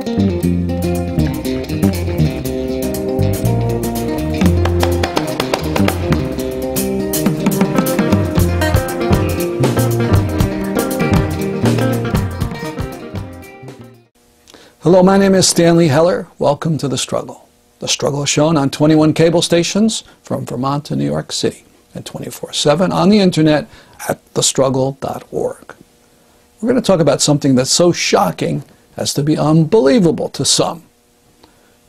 Hello, my name is Stanley Heller. Welcome to The Struggle. The Struggle is shown on 21 cable stations from Vermont to New York City and 24/7 on the internet at thestruggle.org. We're going to talk about something that's so shocking as to be unbelievable to some.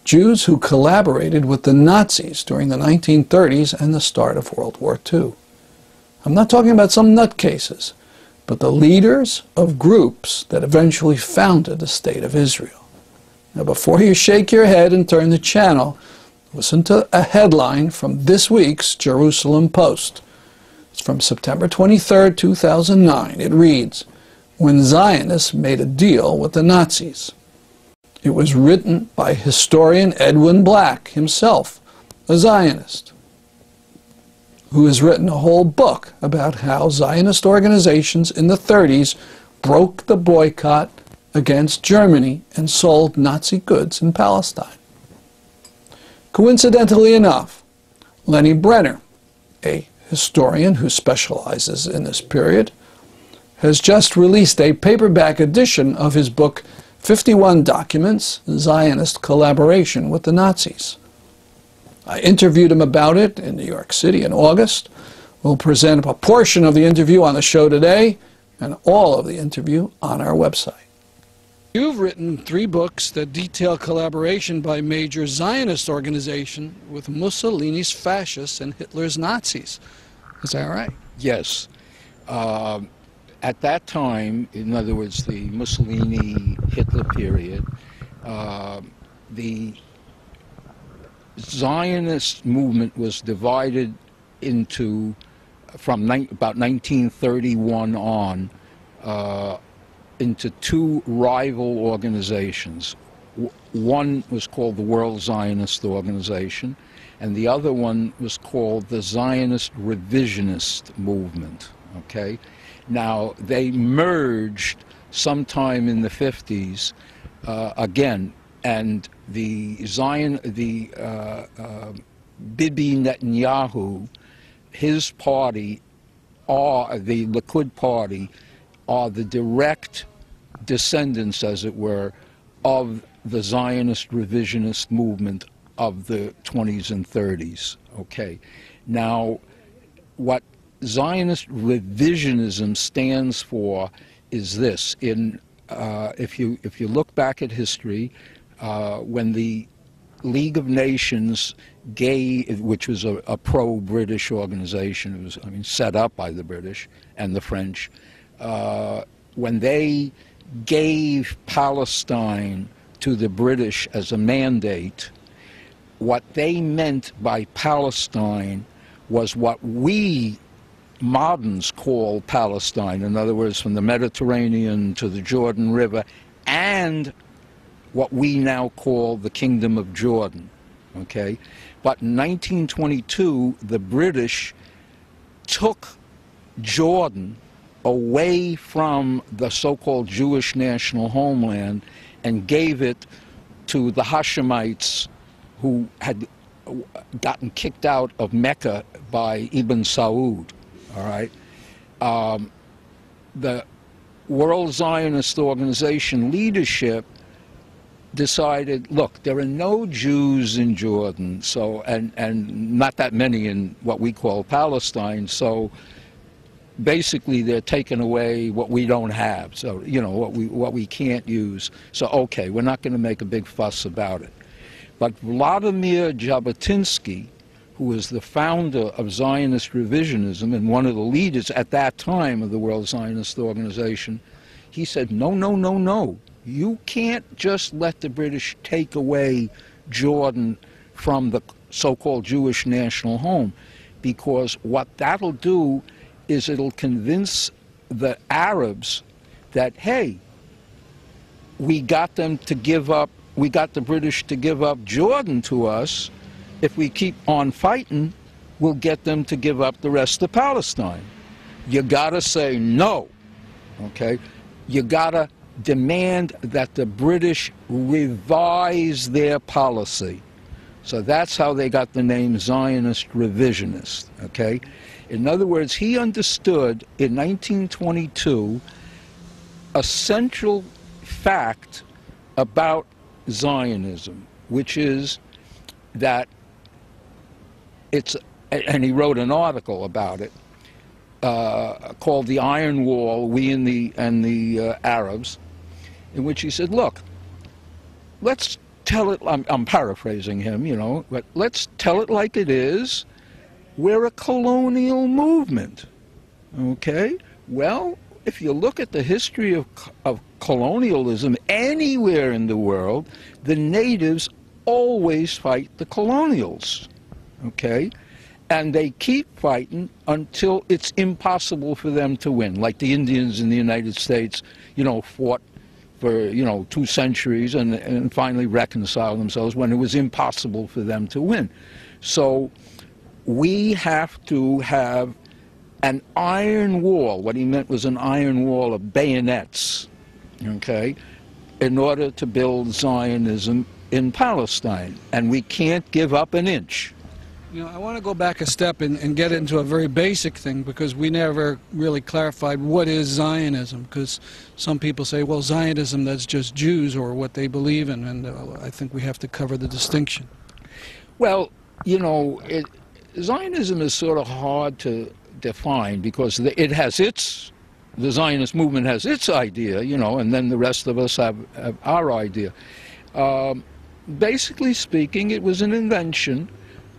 Jews who collaborated with the Nazis during the 1930s and the start of World War II. I'm not talking about some nutcases, but the leaders of groups that eventually founded the State of Israel. Now, before you shake your head and turn the channel, listen to a headline from this week's Jerusalem Post. It's from September 23, 2009. It reads, "When Zionists made a deal with the Nazis." It was written by historian Edwin Black himself, a Zionist, who has written a whole book about how Zionist organizations in the 30s broke the boycott against Germany and sold Nazi goods in Palestine. Coincidentally enough, Lenny Brenner, a historian who specializes in this period, has just released a paperback edition of his book, 51 Documents, Zionist Collaboration with the Nazis. I interviewed him about it in New York City in August. We'll present a portion of the interview on the show today and all of the interview on our website. You've written 3 books that detail collaboration by major Zionist organizations with Mussolini's fascists and Hitler's Nazis. Is that right? Yes. At that time, in other words, the Mussolini-Hitler period, the Zionist movement was divided into, from about 1931 on, into 2 rival organizations. One was called the World Zionist Organization, and the other one was called the Zionist Revisionist Movement. Okay? Now, they merged sometime in the 50s again, and the Bibi Netanyahu, his party, or the Likud party, are the direct descendants, as it were, of the Zionist revisionist movement of the 20s and 30s. Okay. Now, what Zionist revisionism stands for is this. If you look back at history, when the League of Nations gave, which was a pro-British organization, it was, I mean, set up by the British and the French, when they gave Palestine to the British as a mandate, what they meant by Palestine was what we moderns call Palestine, in other words, from the Mediterranean to the Jordan River, and what we now call the Kingdom of Jordan. Okay? But in 1922, the British took Jordan away from the so-called Jewish national homeland and gave it to the Hashemites, who had gotten kicked out of Mecca by Ibn Saud. All right? The World Zionist Organization leadership decided, look, there are no Jews in Jordan, so and not that many in what we call Palestine, so basically they're taking away what we don't have, so, you know, what we can't use. So, okay, we're not going to make a big fuss about it. But Vladimir Jabotinsky, who was the founder of Zionist revisionism and one of the leaders at that time of the World Zionist Organization, he said, no, no, no, no. You can't just let the British take away Jordan from the so-called Jewish national home, because what that'll do is it'll convince the Arabs that, hey, we got them to give up, we got the British to give up Jordan to us. If we keep on fighting, we'll get them to give up the rest of Palestine. You gotta say no, okay? You gotta demand that the British revise their policy. So that's how they got the name Zionist revisionist, okay? In other words, he understood in 1922 a central fact about Zionism, which is that it's, and he wrote an article about it, called The Iron Wall, We and the Arabs, in which he said, look, let's tell it, I'm paraphrasing him, you know, but let's tell it like it is. We're a colonial movement, okay? Well, if you look at the history of colonialism anywhere in the world, the natives always fight the colonials, okay? And they keep fighting until it's impossible for them to win. Like the Indians in the United States, you know, fought for, you know, 2 centuries and finally reconciled themselves when it was impossible for them to win. So we have to have an iron wall. What he meant was an iron wall of bayonets, okay, in order to build Zionism in Palestine. And we can't give up an inch. You know, I want to go back a step and get into a very basic thing, because we never really clarified what is Zionism, because some people say, well, Zionism, that's just Jews or what they believe in, and I think we have to cover the distinction. Well, you know, Zionism is sort of hard to define, because it has the Zionist movement has its idea, you know, and then the rest of us have our idea. Basically speaking, it was an invention.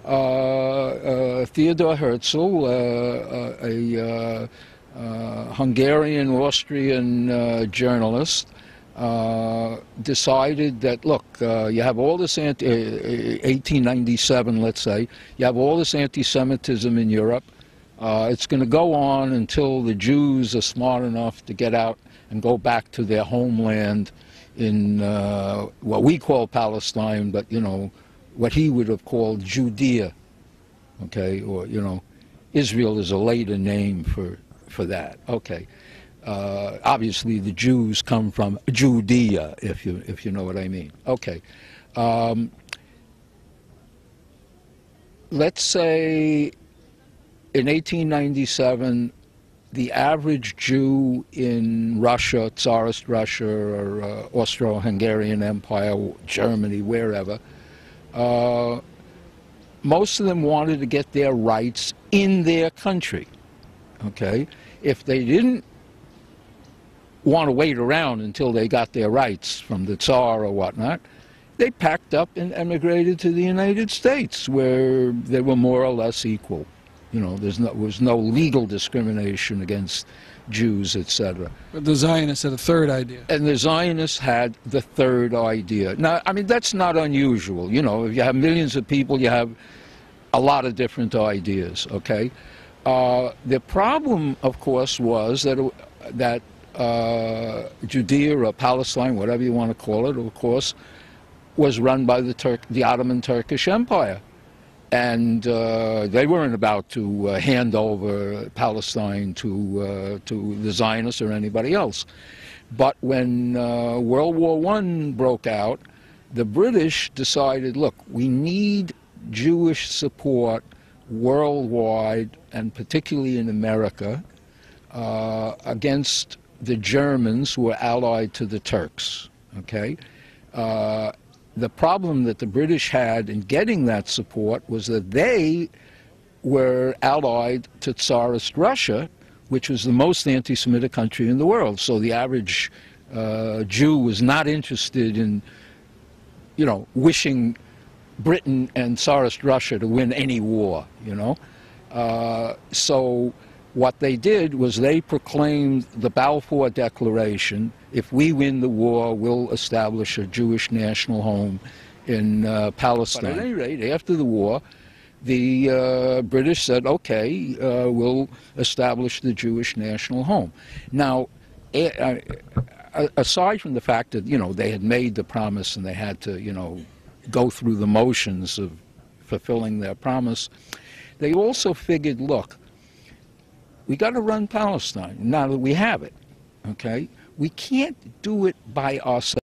Theodor Herzl, a Hungarian-Austrian journalist, decided that, look, you have all this 1897, let's say, you have all this anti-Semitism in Europe. It's going to go on until the Jews are smart enough to get out and go back to their homeland in what we call Palestine, but, you know, what he would have called Judea, okay, or, you know, Israel is a later name for that, okay. Obviously, the Jews come from Judea, if you know what I mean. Okay. Let's say in 1897, the average Jew in Russia, Tsarist Russia, or Austro-Hungarian Empire, Germany, wherever, most of them wanted to get their rights in their country, okay? If they didn't want to wait around until they got their rights from the Tsar or whatnot, they packed up and emigrated to the United States, where they were more or less equal. You know, there was no legal discrimination against Jews, etc. But the Zionists had a third idea. And the Zionists had the third idea. Now, I mean, that's not unusual. You know, if you have millions of people, you have a lot of different ideas, okay? The problem, of course, was that Judea or Palestine, whatever you want to call it, of course, was run by the Ottoman Turkish Empire. And they weren't about to hand over Palestine to the Zionists or anybody else. But when World War I broke out, the British decided, look, we need Jewish support worldwide, and particularly in America, against the Germans who were allied to the Turks, okay? The problem that the British had in getting that support was that they were allied to Tsarist Russia, which was the most anti-Semitic country in the world. So the average Jew was not interested in, you know, wishing Britain and Tsarist Russia to win any war, you know. So what they did was they proclaimed the Balfour Declaration: if we win the war, we'll establish a Jewish national home in Palestine. But at any rate, after the war, the British said, okay, we'll establish the Jewish national home. Now, aside from the fact that, you know, they had made the promise and they had to, you know, go through the motions of fulfilling their promise, they also figured, look, we got to run Palestine now that we have it, okay? We can't do it by ourselves.